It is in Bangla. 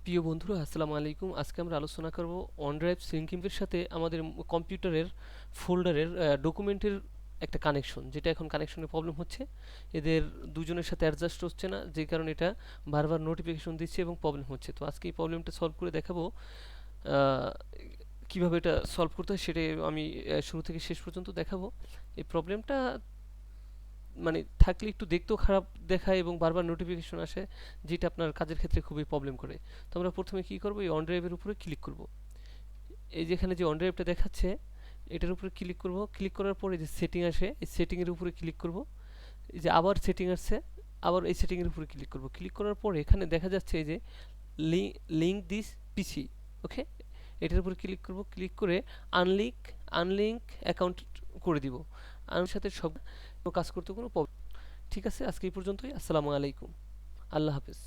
প্রিয় বন্ধুরা আসসালামু আলাইকুম। আজকে আমরা আলোচনা করব OneDrive সিঙ্কিংয়ের সাথে আমাদের কম্পিউটারের ফোল্ডারের ডকুমেন্টের একটা কানেকশন, যেটা এখন কানেকশনের প্রবলেম হচ্ছে। এদের দুজনের সাথে অ্যাডজাস্ট হচ্ছে না, যে কারণে এটা বারবার নোটিফিকেশন দিচ্ছে এবং প্রবলেম হচ্ছে। তো আজকে এই প্রবলেমটা সলভ করে দেখাবো। আহ, কিভাবে এটা সলভ করতে হয় সেটা আমি শুরু থেকে শেষ পর্যন্ত দেখাবো। এই প্রবলেমটা মানে থাকলে একটু দেখতেও খারাপ দেখায় এবং বারবার নোটিফিকেশন আসে, যেটা আপনার কাজের ক্ষেত্রে খুবই প্রবলেম করে। তো আমরা প্রথমে কি করব, এই অন ড্রাইভের উপরে ক্লিক করব। এই যেখানে যে অন ড্রাইভটা দেখাচ্ছে এটার উপরে ক্লিক করব। ক্লিক করার পরে যে সেটিং আসে, এই সেটিং এর উপরে ক্লিক করব। এই যে আবার সেটিং আসছে, আবার এই সেটিং এর উপরে ক্লিক করব। ক্লিক করার পরে এখানে দেখা যাচ্ছে এই যে লিংক দিস পিসি, ওকে, এটার উপরে ক্লিক করব। ক্লিক করে আনলিঙ্ক অ্যাকাউন্ট করে দিব। আমার সাথে সব কাজ করতে কোনো প্রবলেম। ঠিক আছে, আজকে এই পর্যন্তই। আসসালামু আলাইকুম, আল্লাহ হাফেজ।